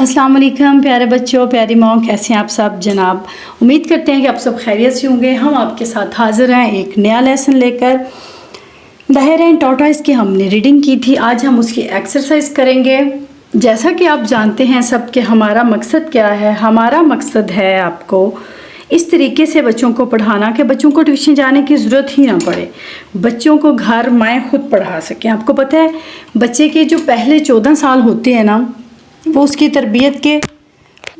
अस्सलाम वालेकुम प्यारे बच्चों, प्यारी माँ, कैसे हैं आप सब जनाब। उम्मीद करते हैं कि आप सब खैरियत से होंगे। हम आपके साथ हाज़िर हैं एक नया लेसन लेकर। द हेयर एंड टॉर्टोइस की हमने रीडिंग की थी, आज हम उसकी एक्सरसाइज करेंगे। जैसा कि आप जानते हैं सब कि हमारा मकसद क्या है। हमारा मकसद है आपको इस तरीके से बच्चों को पढ़ाना कि बच्चों को ट्यूशन जाने की ज़रूरत ही ना पड़े, बच्चों को घर माएँ खुद पढ़ा सकें। आपको पता है बच्चे के जो पहले 14 साल होते हैं ना, वो उसकी तरबियत के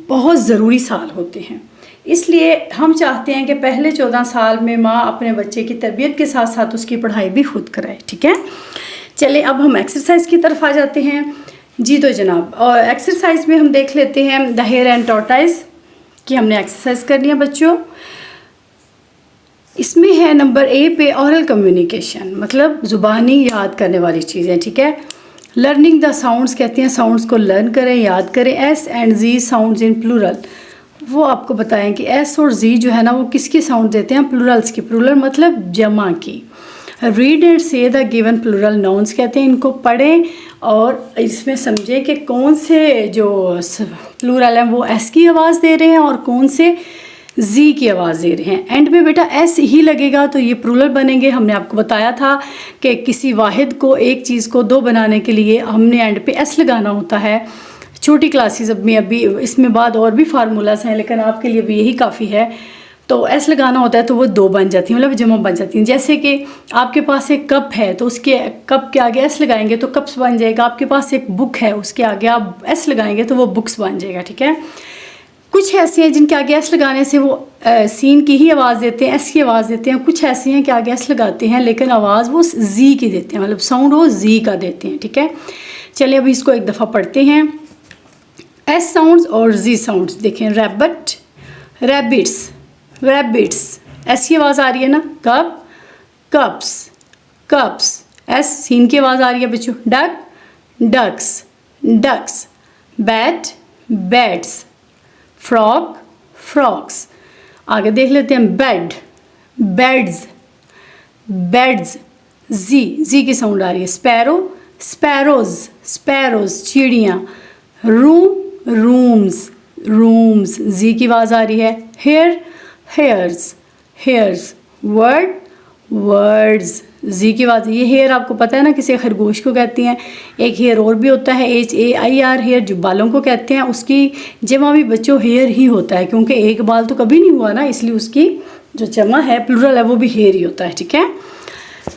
बहुत ज़रूरी साल होते हैं। इसलिए हम चाहते हैं कि पहले 14 साल में माँ अपने बच्चे की तरबियत के साथ साथ उसकी पढ़ाई भी खुद कराए। ठीक है, चलिए अब हम एक्सरसाइज की तरफ आ जाते हैं। जी तो जनाब, और एक्सरसाइज में हम देख लेते हैं द हेयर एंड टॉर्टोइस की हमने एक्सरसाइज करनी है बच्चों। इसमें है नंबर ए पे ओरल कम्युनिकेशन, मतलब ज़ुबानी याद करने वाली चीज़ें। ठीक है, लर्निंग द साउंड्स कहते हैं साउंड्स को लर्न करें, याद करें। S and G sounds in plural, वो आपको बताएं कि एस और जी जो है ना वो किसकी साउंड देते हैं, प्लूरल्स की। प्लूरल मतलब जमा की। रीड एंड से द गिवन प्लूरल नाउन्स कहते हैं, इनको पढ़ें और इसमें समझें कि कौन से जो प्लूरल हैं वो एस की आवाज़ दे रहे हैं और कौन से जी की आवाज़ दे रहे हैं। एंड में बेटा एस ही लगेगा तो ये प्लूरल बनेंगे। हमने आपको बताया था कि किसी वाहिद को, एक चीज़ को दो बनाने के लिए हमने एंड पे एस लगाना होता है। छोटी क्लासेस में अभी इसमें बाद और भी फार्मूलाज हैं, लेकिन आपके लिए भी यही काफ़ी है। तो एस लगाना होता है तो वो दो बन जाती हैं, मतलब जमा बन जाती हैं। जैसे कि आपके पास एक कप है तो उसके कप के आगे एस लगाएंगे तो कप्स बन जाएगा। आपके पास एक बुक है, उसके आगे आप एस लगाएंगे तो वो बुक्स बन जाएगा। ठीक है, कुछ ऐसी हैं जिनके आगे एस लगाने से वो सीन की ही आवाज़ देते हैं, एस की आवाज़ देते हैं। कुछ ऐसी हैं कि आगे एस लगाते हैं लेकिन आवाज़ वो जी की देते हैं, मतलब साउंड वो जी का देते हैं। ठीक है, चलिए अभी इसको एक दफ़ा पढ़ते हैं। एस साउंड्स और जी साउंड्स देखें। रैबिट, रैबिट्स, रैबिट्स, एस की आवाज़ आ रही है ना। कप, कप्स, कप्स, एस सीन की आवाज़ आ रही है बच्चों। Duck, ducks, ducks. Bat, bats. Frock, frocks. आगे देख लेते हैं। Bed, beds, beds. Z, Z की साउंड आ रही है। स्पैरो, स्पैरोज, स्पैरोज, चिड़ियाँ। रूम, रूम्स, रूम्स, जी की आवाज़ आ रही है। Hair, hairs, hairs. Word, words, Z की आवाज़। ये हेयर आपको पता है ना किसी खरगोश को कहती हैं। एक हेयर और भी होता है HAIR हेयर, जो बालों को कहते हैं। उसकी जमा भी बच्चों हेयर ही होता है, क्योंकि एक बाल तो कभी नहीं हुआ ना, इसलिए उसकी जो जमा है प्लूरल है वो भी हेयर ही होता है। ठीक है,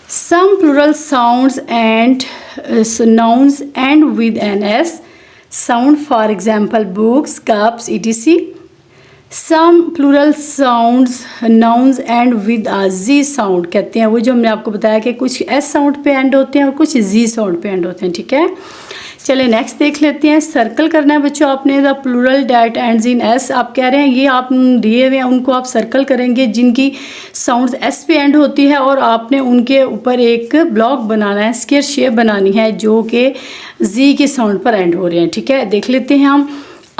some plural sounds and nouns end with an S sound, for example books, cups, etc. Some plural sounds nouns end with a Z sound कहते हैं वो जो हमने आपको बताया कि कुछ एस साउंड पे एंड होते हैं और कुछ जी साउंड पे एंड होते हैं। ठीक है, चलिए नेक्स्ट देख लेते हैं। सर्कल करना है बच्चों आपने the plural that ends in S. आप कह रहे हैं ये आप दिए हुए हैं उनको आप सर्कल करेंगे जिनकी साउंड्स एस पे एंड होती है, और आपने उनके ऊपर एक ब्लॉक बनाना है, स्क्वायर शेप बनानी है जो कि जी के साउंड पर एंड हो रहे हैं। ठीक है, देख लेते हैं हम।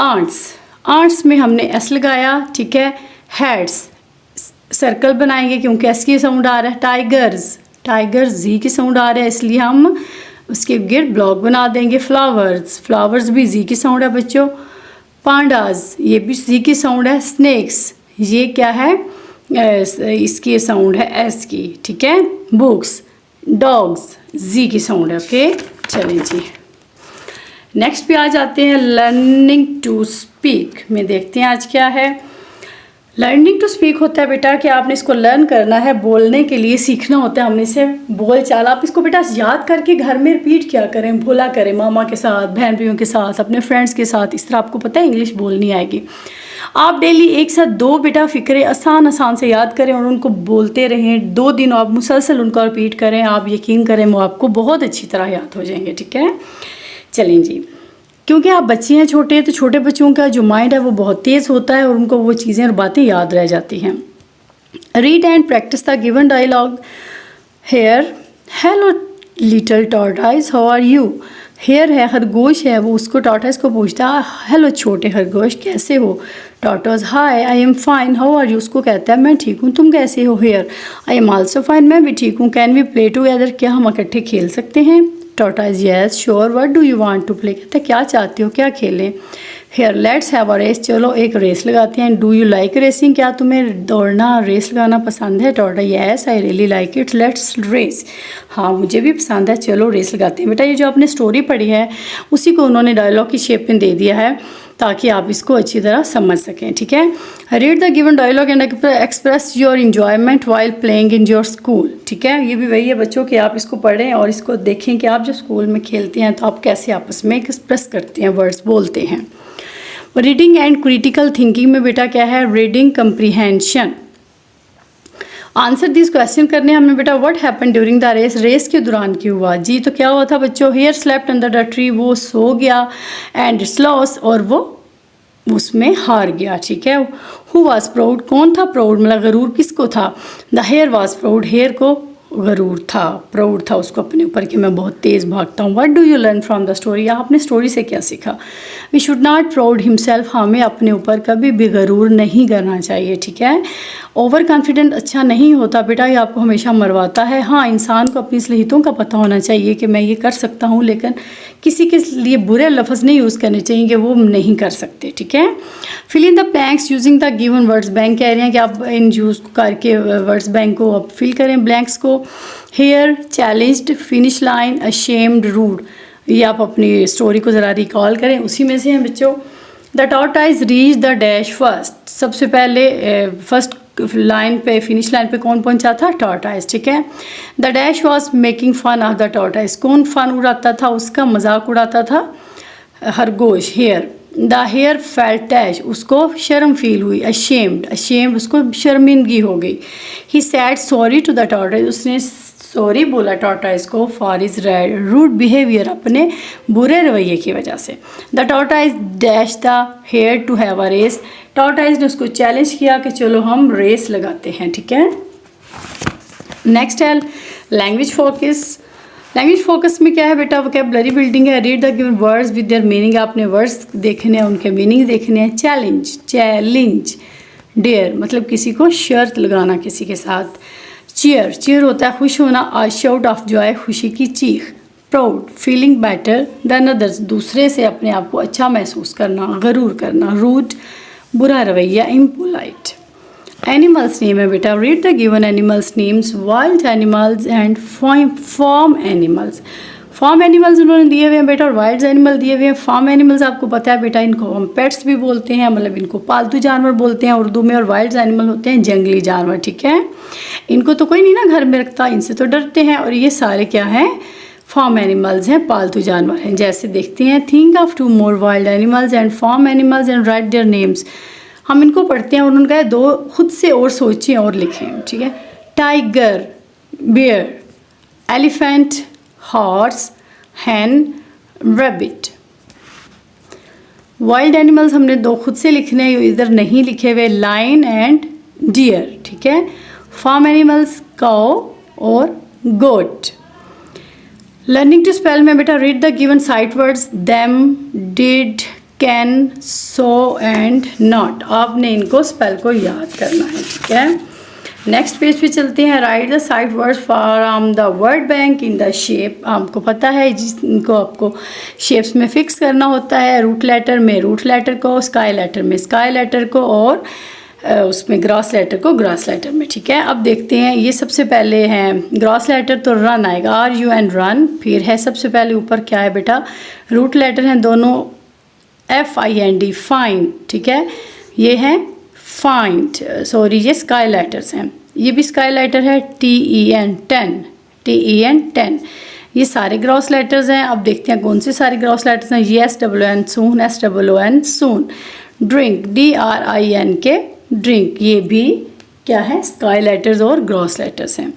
आंट्स, आंट्स में हमने एस लगाया। ठीक है, हेड्स सर्कल बनाएंगे क्योंकि एस की साउंड आ रहा है। टाइगर्स, टाइगर्स जी की साउंड आ रहा है इसलिए हम उसके गिर ब्लॉक बना देंगे। फ्लावर्स, फ्लावर्स भी जी की साउंड है बच्चों। पांडाज, ये भी जी की साउंड है। स्नेक्स, ये क्या है, इसकी साउंड है एस की। ठीक है, बुक्स, डॉग्स, जी की साउंड है। ओके, चलें जी नेक्स्ट पे आ जाते हैं। लर्निंग टू स्पीक में देखते हैं आज क्या है। लर्निंग टू स्पीक होता है बेटा कि आपने इसको लर्न करना है, बोलने के लिए सीखना होता है हमने इसे बोल चाल। आप इसको बेटा याद करके घर में रिपीट क्या करें, बोला करें मामा के साथ, बहन भाइयों के साथ, अपने फ्रेंड्स के साथ। इस तरह आपको पता है इंग्लिश बोलनी आएगी। आप डेली एक साथ 2 बेटा फ़िक्रे आसान आसान से याद करें और उनको बोलते रहें। 2 दिन आप मुसलसल उनको रिपीट करें, आप यकीन करें वो आपको बहुत अच्छी तरह याद हो जाएंगे। ठीक है, चलें जी, क्योंकि आप बच्चे हैं छोटे, तो छोटे बच्चों का जो माइंड है वो बहुत तेज़ होता है और उनको वो चीज़ें और बातें याद रह जाती हैं। Read and practice the given dialogue. Hare, hello little tortoise, how are you. Hare है खरगोश है, वो उसको टॉर्टोइस को पूछता है हेलो छोटे खरगोश कैसे हो। Tortoise hi I am fine, how are you, उसको कहता है मैं ठीक हूँ तुम कैसे हो। Hare, I am also fine, मैं भी ठीक हूँ। कैन वी प्ले टुगेदर, क्या हम इकट्ठे खेल सकते हैं। Tortoise yes sure, what do you want to play, कहता है क्या चाहते हो क्या खेलें। Hare let's have a race, चलो एक रेस लगाते हैं। डू यू लाइक रेसिंग, क्या तुम्हें दौड़ना रेस लगाना पसंद है? टॉर्टा yes I really like it, let's race, हाँ मुझे भी पसंद है, चलो रेस लगाते हैं। बेटा ये जो आपने स्टोरी पढ़ी है उसी को उन्होंने डायलॉग की शेप में दे दिया है ताकि आप इसको अच्छी तरह समझ सकें, ठीक है। Read the given dialogue and express your enjoyment while playing in your school, ठीक है। ये भी वही है बच्चों कि आप इसको पढ़ें और इसको देखें कि आप जब स्कूल में खेलते हैं तो आप कैसे आपस में एक्सप्रेस करते हैं, वर्ड्स बोलते हैं। रीडिंग एंड क्रिटिकल थिंकिंग में बेटा क्या है? Reading comprehension. Answer this question करने हमें बेटा what happen during the race, race के दौरान क्यों हुआ जी? तो क्या हुआ था बच्चों? Hare slept under the tree, वो सो गया, एंड इट्स लॉस, और वो उसमें हार गया, ठीक है। हु वाज प्राउड, कौन था प्राउड, मतलब गरूर किसको था? The hare was proud, hare को गरूर था, प्राउड था उसको अपने ऊपर कि मैं बहुत तेज़ भागता हूँ। What do you learn from the story, आपने स्टोरी से क्या सीखा? We should not proud himself, हमें अपने ऊपर कभी भी गरूर नहीं करना चाहिए, ठीक है। ओवर कॉन्फिडेंट अच्छा नहीं होता बेटा, ये आपको हमेशा मरवाता है। हाँ, इंसान को अपनी सलाहियतों का पता होना चाहिए कि मैं ये कर सकता हूँ, लेकिन किसी के लिए बुरे लफ्ज़ नहीं यूज़ करने चाहिए कि वो नहीं कर सकते, ठीक है। Fill in the blanks using the given words bank, कह रहे हैं कि आप इन यूज़ करके वर्ड्स बैंक को आप फिल करें ब्लैंक्स को। Hare, challenged, finish line, ashamed, rude, ये आप अपनी स्टोरी को ज़रा रिकॉल करें, उसी में से हैं बच्चों। The tortoise reach the dash first, सबसे पहले फर्स्ट लाइन पे, फिनिश लाइन पे कौन पहुंचा था? टॉर्टाइज, ठीक है। The dash was making fun of the tortoise, कौन फन उड़ाता था, उसका मजाक उड़ाता था? खरगोश। Hare, the hare felt dash, उसको शर्म फील हुई। अशेम्ड, अशेम्ड उसको शर्मिंदगी हो गई। He said sorry to the tortoise, उसने सॉरी बोला टॉर्टाइज को फॉर इज रूड बिहेवियर, अपने बुरे रवैये की वजह से। The tortoise dash the hare to have a race, tortoise ने उसको चैलेंज किया कि चलो हम रेस लगाते हैं, ठीक है। नेक्स्ट है लैंग्वेज फोकस। लैंग्वेज फोकस में क्या है बेटा? वोकैबुलरी बिल्डिंग है। Read the given words with their meaning, आपने वर्ड्स देखने हैं, उनके मीनिंग देखने हैं। चैलेंज, चैलेंज, डेयर मतलब किसी को शर्त लगाना किसी के साथ। चीयर, चीयर होता है खुश होना। आ शाउट ऑफ जॉय, खुशी की चीख। Proud, feeling better than others, दूसरे से अपने आप को अच्छा महसूस करना, गरूर करना। रूड, बुरा रवैया, इम्पोलाइट। एनिमल्स नेम है बेटा। Read the given animals names, wild animals and farm animals. Farm animals उन्होंने दिए हुए हैं बेटा और वाइल्ड एनिमल दिए हुए हैं। फार्म एनिमल्स आपको पता है बेटा, इनको हम पेट्स भी बोलते हैं, मतलब इनको पालतू जानवर बोलते हैं उर्दू में, और वाइल्ड एनिमल होते हैं जंगली जानवर, ठीक है। इनको तो कोई नहीं ना घर में रखता, इनसे तो डरते हैं, और ये सारे क्या हैं? फार्म एनिमल्स हैं, पालतू जानवर हैं। जैसे देखते हैं, think of 2 more wild animals and farm animals and write their names. हम इनको पढ़ते हैं और उन्होंने कहा 2 खुद से और सोचें और लिखें, ठीक है। टाइगर, बेयर, एलिफेंट, हॉर्स, हैन, रैबिट। वाइल्ड एनिमल्स हमने 2 खुद से लिखने हैं, इधर नहीं लिखे हुए, लाइन एंड डियर, ठीक है। फार्म एनिमल्स काऊ और गोट। लर्निंग टू स्पेल में बेटा read the given sight words them, did, can, so and not. आपने इनको स्पेल को याद करना है, ठीक है। नेक्स्ट पेज पे चलते हैं। Right the sight words from the word bank in the shape. आपको पता है जिनको आपको शेप्स में फिक्स करना होता है। रूट लेटर में रूट लेटर को, स्काई लेटर में स्काई लेटर को, और उसमें ग्रास लेटर को ग्रास लेटर में, ठीक है। अब देखते हैं, ये सबसे पहले हैं ग्रास लेटर तो रन आएगा, RUN रन। फिर है सबसे पहले ऊपर क्या है बेटा? रूट लेटर हैं दोनों, FIND फाइंड, ठीक है। ये है फाइंड, सॉरी ये स्काई लेटर्स हैं। ये भी स्काई लेटर है, TEN 10। ये सारे ग्रॉस लेटर्स हैं। अब देखते हैं कौन से सारे ग्रॉस लेटर्स हैं। ये SWN soon, SWON soon. Drink, DRINK drink, ये भी क्या है? स्काई लेटर्स और ग्रॉस लेटर्स हैं।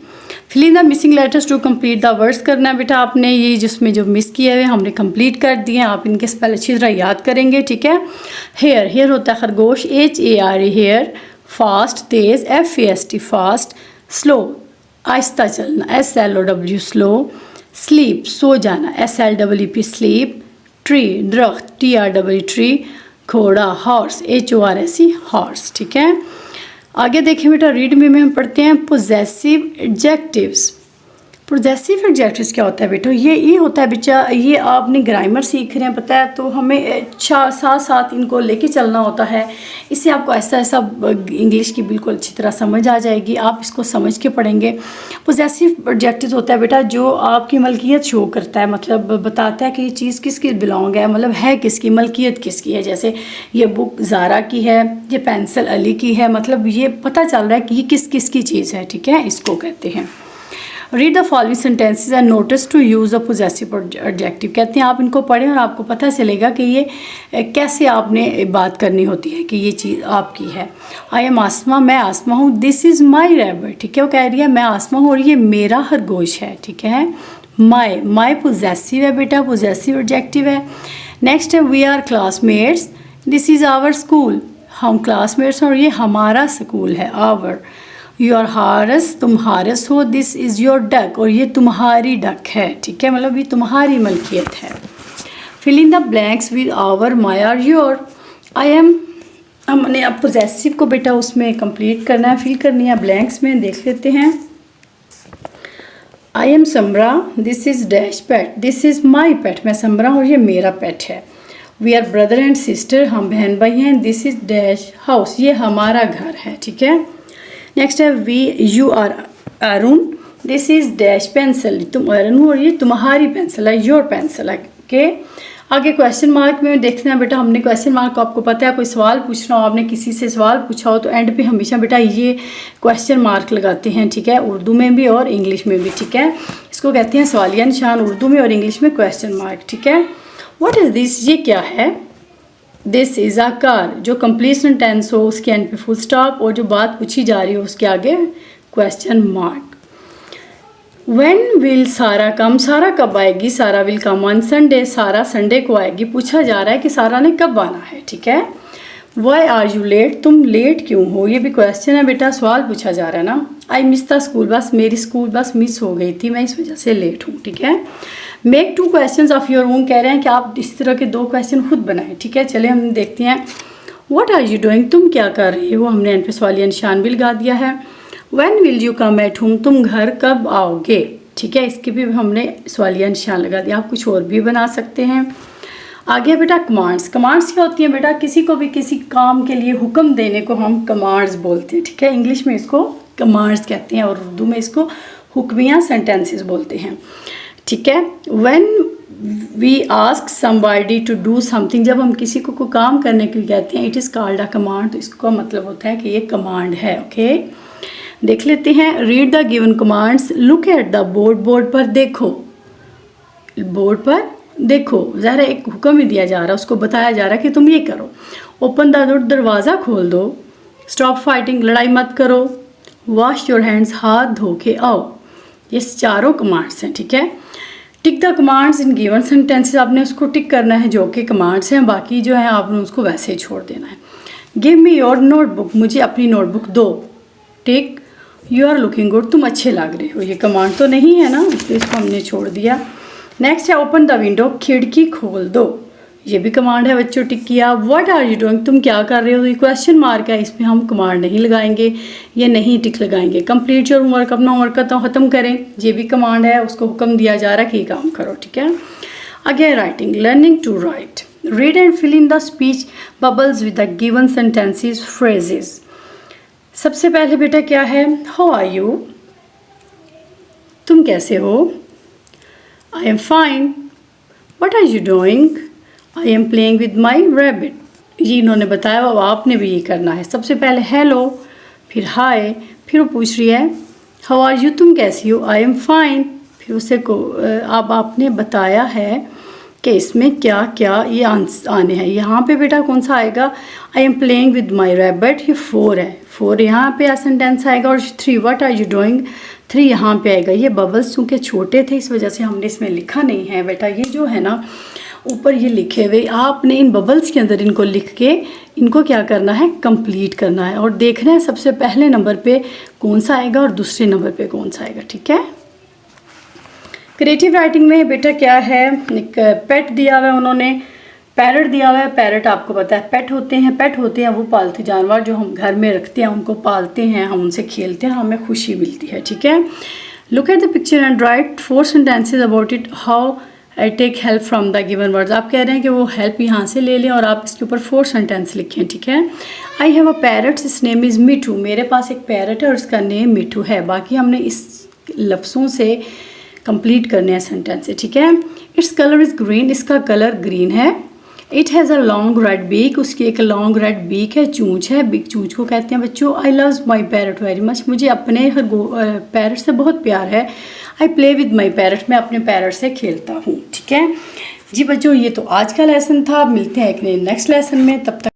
Fill in the missing letters to complete the words करना है बेटा आपने। ये जिसमें जो मिस किए हुए हमने कंप्लीट कर दिए हैं, आप इनके स्पेल अच्छी तरह याद करेंगे, ठीक है। हेयर, हेयर होता है खरगोश, HARE हेयर। फास्ट, तेज, FAST फास्ट। स्लो, आहिस्ता चलना, SLOW स्लो। स्लीप, सो जाना, SLEEP स्लीप। ट्री, दरख्त, TREE ट्री। घोड़ा, हॉर्स, HORSE हॉर्स, ठीक है। आगे देखें बेटा, रीड में हम पढ़ते हैं पोजेसिव एडजेक्टिव्स। पोजेसिव एडजेक्टिव्स क्या होता है बेटो, ये होता है बच्चा, ये आपने ग्रामर सीख रहे हैं पता है, तो हमें साथ साथ इनको लेके चलना होता है। इससे आपको ऐसा ऐसा इंग्लिश की बिल्कुल अच्छी तरह समझ आ जाएगी, आप इसको समझ के पढ़ेंगे। पोजेसिव एडजेक्टिव्स होता है बेटा जो आपकी मलकियत शो करता है, मतलब बताता है कि ये चीज़ किसकी बिलोंग है, मतलब है किसकी, मलकियत किसकी है। जैसे ये बुक ज़ारा की है, ये पेंसिल अली की है, मतलब ये पता चल रहा है कि ये किस किस की चीज़ है, ठीक है, इसको कहते हैं। Read the following sentences and notice to use a possessive adjective, कहते हैं आप इनको पढ़ें और आपको पता चलेगा कि ये कैसे आपने बात करनी होती है कि ये चीज़ आपकी है। आई एम आसमा, मैं आसमा हूँ। दिस इज़ माई रैबिट, ठीक है, वो कह रही है मैं आसमा हूँ और ये मेरा खरगोश है, ठीक है। माई पोजेसिव है बेटा, पोजेसिव एडजेक्टिव है। नेक्स्ट है we are classmates, this is our school, हम क्लासमेट्स और ये हमारा स्कूल है, आवर। योर हारस, तुम हारस हो। दिस इज़ योर डक, और ये तुम्हारी डक है, ठीक है, मतलब ये तुम्हारी मलकियत है। Fill in the blanks with our, my और योर। आई एम, हमने अब पोजेसिव को बेटा उसमें कंप्लीट करना है, फिल करनी है ब्लैंक्स में। देख लेते हैं। I am Samra, this is dash pet, this is my pet, मैं समरा हूँ और ये मेरा पेट है। We are brother and sister, हम बहन भाई हैं। दिस इज़ डैश हाउस, ये हमारा घर है, ठीक है। नेक्स्ट है you are Arun, this is dash pencil, तुम अरुण हो और ये तुम्हारी पेंसिल है, योर पेंसिल है, ओके। आगे क्वेश्चन मार्क में देखते हैं बेटा, हमने क्वेश्चन मार्क को आपको पता है कोई सवाल पूछना हो, आपने किसी से सवाल पूछा हो तो एंड पे हमेशा बेटा ये क्वेश्चन मार्क लगाते हैं, ठीक है, उर्दू में भी और इंग्लिश में भी, ठीक है। इसको कहते हैं सवालिया निशान, उर्दू में और इंग्लिश में क्वेश्चन मार्क, ठीक है। व्हाट इज़ दिस, ये क्या है। दिस इज़ अ कार, जो कंप्लीशन टेंस हो उसके एंड पे फुल स्टॉप, और जो बात पूछी जा रही हो उसके आगे क्वेश्चन मार्क। व्हेन विल सारा कम, सारा कब आएगी, सारा विल कम ऑन संडे, सारा संडे को आएगी। पूछा जा रहा है कि सारा ने कब आना है, ठीक है। वाई आर यू लेट, तुम लेट क्यों हो, ये भी क्वेश्चन है बेटा, सवाल पूछा जा रहा है ना। I miss the school bus, मेरी स्कूल बस मिस हो गई थी, मैं इस वजह से लेट हूँ, ठीक है। Make 2 question of your own, कह रहे हैं कि आप इस तरह के 2 क्वेश्चन खुद बनाएं, ठीक है। चले हम देखते हैं। व्हाट आर यू डूइंग, तुम क्या कर रही हो, हमने एंड पे सवालिया निशान भी लगा दिया है। When will you come at home, तुम घर कब आओगे, ठीक है, इसके भी हमने सवालिया निशान लगा दिया। आप कुछ और भी बना सकते हैं। आगे बेटा कमांड्स, कमांड्स क्या होती हैं बेटा, किसी को भी किसी काम के लिए हुक्म देने को हम कमांड्स बोलते हैं, ठीक है। इंग्लिश में इसको कमांड्स कहते हैं और उर्दू में इसको हुक्मिया सेंटेंसेस बोलते हैं, ठीक है। When we ask somebody to do something, जब हम किसी को कोई काम करने के लिए कहते हैं, it is called a command, तो इसका मतलब होता है कि ये कमांड है, ओके। देख लेते हैं। Read the given commands, look at the board, board पर देखो, बोर्ड पर देखो, ज़रा एक हुक्म ही दिया जा रहा है, उसको बताया जा रहा है कि तुम ये करो। ओपन द डोर, दरवाज़ा खोल दो। स्टॉप फाइटिंग, लड़ाई मत करो। वॉश योर हैंड्स, हाथ धो के आओ। ये चारों कमांड्स हैं, ठीक है। Tick the commands in given sentences, आपने उसको टिक करना है जो कि कमांड्स हैं, बाकी जो है आपने उसको वैसे ही छोड़ देना है। गिव मी योर नोटबुक, मुझे अपनी नोटबुक दो। टिक यू आर लुकिंग गुड, तुम अच्छे लग रहे हो, ये कमांड तो नहीं है ना, इसलिए इसको हमने छोड़ दिया। नेक्स्ट है ओपन द विंडो, खिड़की खोल दो, ये भी कमांड है बच्चों, टिक किया। व्हाट आर यू डूइंग, तुम क्या कर रहे हो, ये क्वेश्चन मार्क है, इसमें हम कमांड नहीं लगाएंगे, ये नहीं टिक लगाएंगे। कंप्लीट योर होमवर्क, अपना होमवर्क तो ख़त्म करें, ये भी कमांड है, उसको हुक्म दिया जा रहा है कि ये काम करो, ठीक है। आगे writing, learning to write, read and fill in the speech bubbles with the given sentences phrases. सबसे पहले बेटा क्या है, हाउ आर यू, तुम कैसे हो। I am fine. What are you doing, I am playing with my rabbit, ये इन्होंने बताया, अब आपने भी ये करना है। सबसे पहले हेलो, फिर हाय, फिर वो पूछ रही है हाउ आर यू, तुम कैसी हो। आई एम फाइन, फिर उसे को अब आपने बताया है कि इसमें क्या क्या ये आने हैं। यहाँ पे बेटा कौन सा आएगा, आई am playing with my rabbit, ये 4 है, 4 यहाँ पे सेंटेंस आएगा। और 3 व्हाट आर यू डूइंग, 3 यहाँ पे आएगा। ये बबल्स चूँकि छोटे थे इस वजह से हमने इसमें लिखा नहीं है बेटा, ये जो है ना ऊपर ये लिखे हुए, आपने इन बबल्स के अंदर इनको लिख के इनको क्या करना है, कंप्लीट करना है और देखना है सबसे पहले नंबर पे कौन सा आएगा और दूसरे नंबर पे कौन सा आएगा, ठीक है। क्रिएटिव राइटिंग में बेटा क्या है, एक पेट दिया हुआ है उन्होंने, पैरट दिया हुआ है। पैरट आपको पता है पेट होते हैं वो पालतू जानवर जो हम घर में रखते हैं, उनको पालते हैं, हम उनसे खेलते हैं, हमें खुशी मिलती है, ठीक है। Look at the picture and write 4 sentences about it. How I take help from the given words. आप कह रहे हैं कि वो हेल्प यहाँ से ले लें और आप इसके ऊपर 4 सेंटेंस लिखें, ठीक है। आई हैव अ पैरट, इस नेम इज़ मिठू। मेरे पास एक पैरट है और इसका नेम मिठू है। बाकी हमने इस लफ्ज़ों से कंप्लीट करने हैं सेंटेंस, ठीक है। इट्स कलर इज़ ग्रीन, इसका कलर ग्रीन है। It has a long red beak, उसकी एक लॉन्ग रेड बीक है, चूंच है। बीक चूंच को कहते हैं बच्चों। I love my parrot very much, मुझे अपने पैरट से बहुत प्यार है। I play with my parrot, मैं अपने पैरट से खेलता हूँ, ठीक है जी बच्चों। ये तो आज का लेसन था। मिलते हैं एक नए नेक्स्ट लेसन में, तब तक